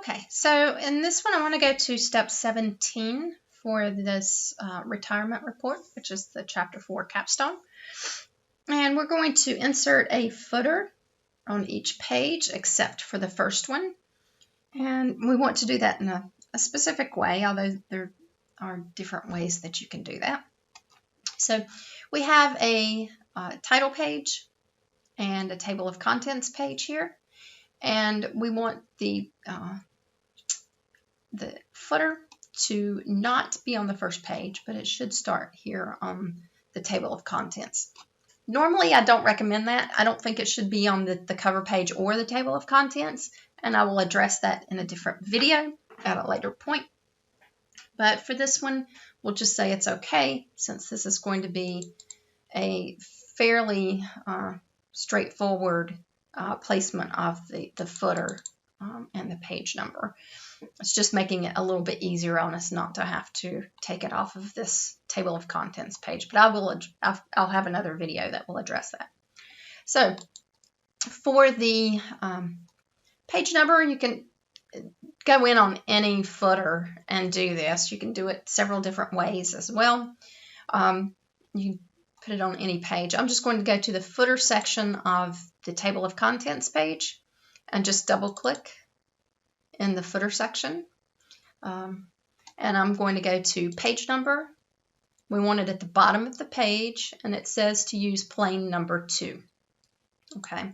Okay, so in this one I want to go to step 17 for this retirement report, which is the chapter 4 capstone. And we're going to insert a footer on each page except for the first one. And we want to do that in a specific way, although there are different ways that you can do that. So we have a title page and a table of contents page here. And we want the footer to not be on the first page, but it should start here on the table of contents. Normally, I don't recommend that. I don't think it should be on the cover page or the table of contents, and I will address that in a different video at a later point. But for this one, we'll just say it's okay, since this is going to be a fairly straightforward placement of the footer and the page number. It's just making it a little bit easier on us not to have to take it off of this table of contents page, but I'll have another video that will address that. So for the page number, you can go in on any footer and do this. You can do it several different ways as well. You put it on any page. I'm just going to go to the footer section of the table of contents page and just double click in the footer section. And I'm going to go to page number. We want it at the bottom of the page, and it says to use plain number 2. Okay,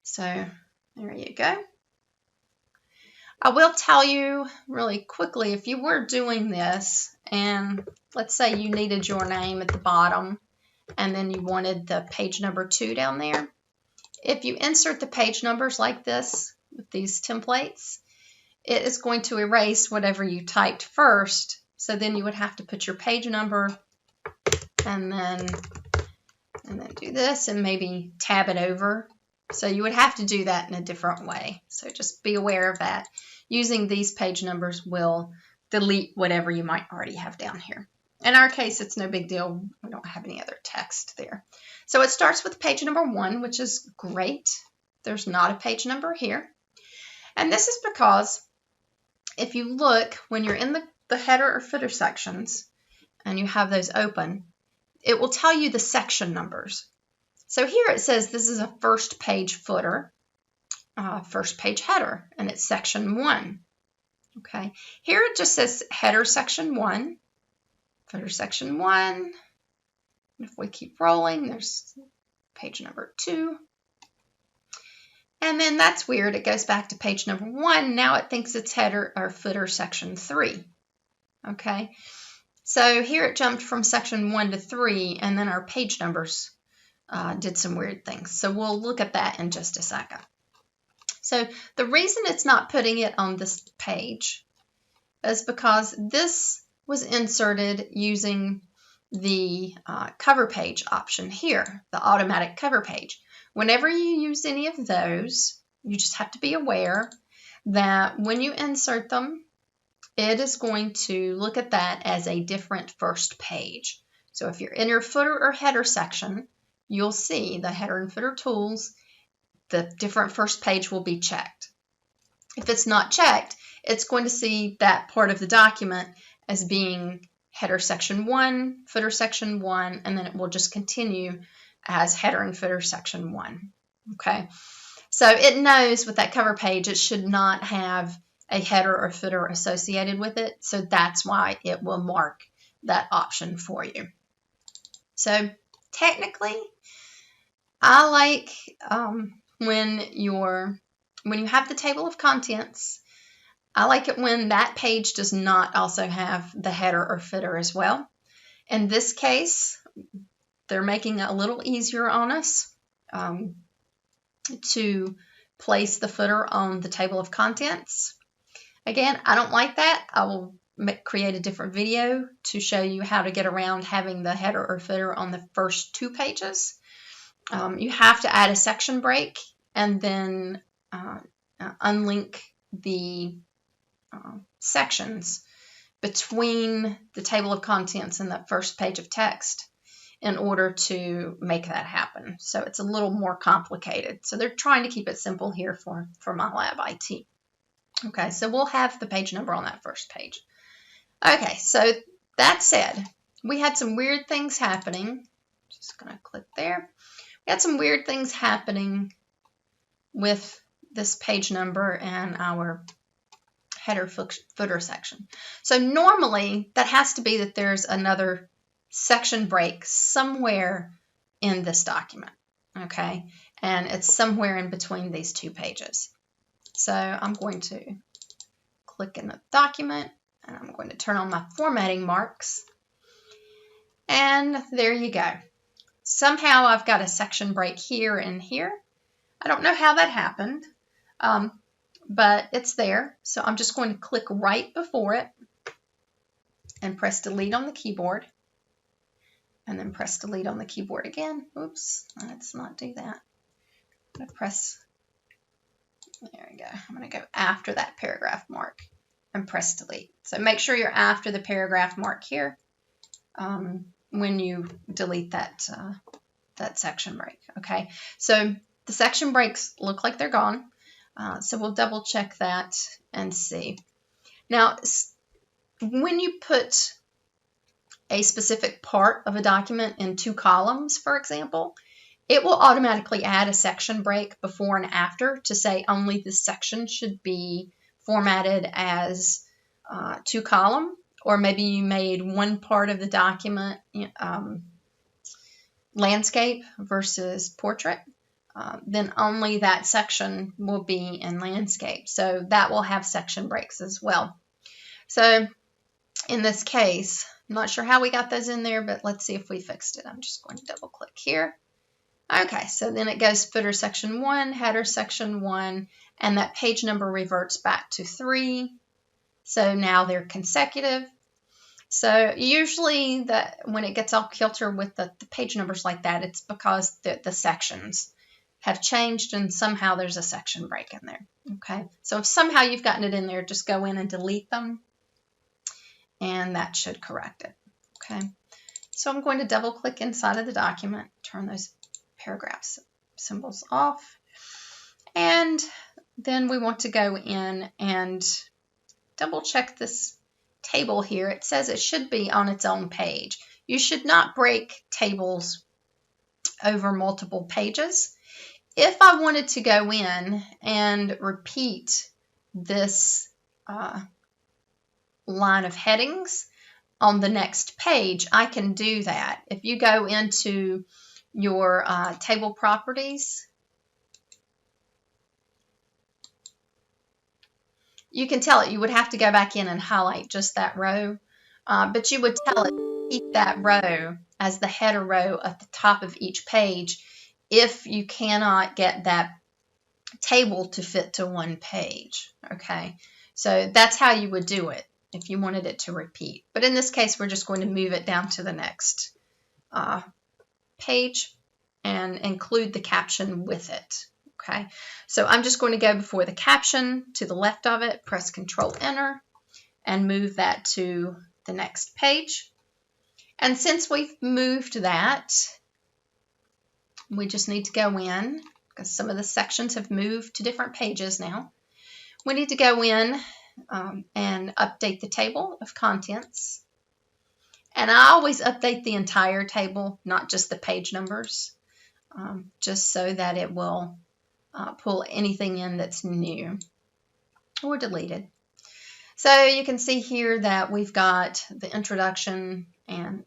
so there you go. I will tell you really quickly, if you were doing this and let's say you needed your name at the bottom and then you wanted the page number 2 down there, if you insert the page numbers like this with these templates, it is going to erase whatever you typed first. So then you would have to put your page number and then do this and maybe tab it over. So you would have to do that in a different way. So just be aware of that. Using these page numbers will delete whatever you might already have down here. In our case, it's no big deal. We don't have any other text there. So it starts with page number 1, which is great. There's not a page number here. And this is because if you look, when you're in the header or footer sections and you have those open, it will tell you the section numbers. So here it says this is a first page footer, first page header, and it's section 1. Okay, here it just says header section 1, footer section 1. And if we keep rolling, there's page number 2. And then that's weird. It goes back to page number 1. Now it thinks it's header or footer section 3. Okay, so here it jumped from section 1 to 3, and then our page numbers did some weird things. So we'll look at that in just a second. So the reason it's not putting it on this page is because this was inserted using the cover page option here, the automatic cover page. Whenever you use any of those, you just have to be aware that when you insert them, it is going to look at that as a different first page. So if you're in your footer or header section, you'll see the header and footer tools, the different first page will be checked. If it's not checked, it's going to see that part of the document as being header section 1, footer section 1, and then it will just continue as header and footer section 1. Okay, so it knows with that cover page it should not have a header or footer associated with it, so that's why it will mark that option for you. So technically, I like when you have the table of contents, I like it when that page does not also have the header or footer as well. In this case, they're making it a little easier on us to place the footer on the table of contents. Again, I don't like that. I will create a different video to show you how to get around having the header or footer on the first 2 pages. You have to add a section break and then unlink the sections between the table of contents and the first page of text in order to make that happen. So it's a little more complicated. So they're trying to keep it simple here for my lab IT. Okay, so we'll have the page number on that first page. Okay, so that said, we had some weird things happening. Just going to click there. We had some weird things happening with this page number and our header footer section. So normally that has to be that there's another section break somewhere in this document, okay? And it's somewhere in between these two pages. So I'm going to click in the document and I'm going to turn on my formatting marks. And there you go. Somehow I've got a section break here and here. I don't know how that happened. But it's there. So I'm just going to click right before it and press delete on the keyboard. And then press delete on the keyboard again. Oops, let's not do that. I'm going to press, there we go. I'm going to go after that paragraph mark and press delete. So make sure you're after the paragraph mark here when you delete that, that section break. Okay, so the section breaks look like they're gone. So we'll double check that and see. Now, when you put a specific part of a document in 2 columns, for example, it will automatically add a section break before and after to say only this section should be formatted as 2 column, or maybe you made one part of the document landscape versus portrait. Then only that section will be in landscape. So that will have section breaks as well. So in this case, I'm not sure how we got those in there, but let's see if we fixed it. I'm just going to double click here. Okay, so then it goes footer section 1, header section 1, and that page number reverts back to 3. So now they're consecutive. So usually when it gets all kilter with the page numbers like that, it's because the sections have changed and somehow there's a section break in there. Okay, so if somehow you've gotten it in there, just go in and delete them and that should correct it. Okay, so I'm going to double click inside of the document, turn those paragraph symbols off, and then we want to go in and double check this table here. It says it should be on its own page. You should not break tables over multiple pages. If I wanted to go in and repeat this line of headings on the next page, I can do that. If you go into your table properties, you can tell it. You would have to go back in and highlight just that row, but you would tell it to keep that row as the header row at the top of each page if you cannot get that table to fit to one page. Okay, so that's how you would do it if you wanted it to repeat. But in this case, we're just going to move it down to the next page and include the caption with it. Okay, so I'm just going to go before the caption to the left of it, press Control Enter, and move that to the next page. And since we've moved that, we just need to go in, because some of the sections have moved to different pages now. We need to go in and update the table of contents. And I always update the entire table, not just the page numbers, just so that it will pull anything in that's new or deleted. So you can see here that we've got the introduction, and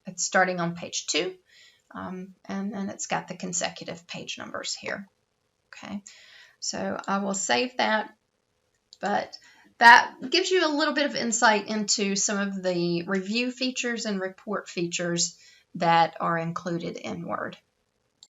it's starting on page 2. And then it's got the consecutive page numbers here. Okay, so I will save that, but that gives you a little bit of insight into some of the review features and report features that are included in Word.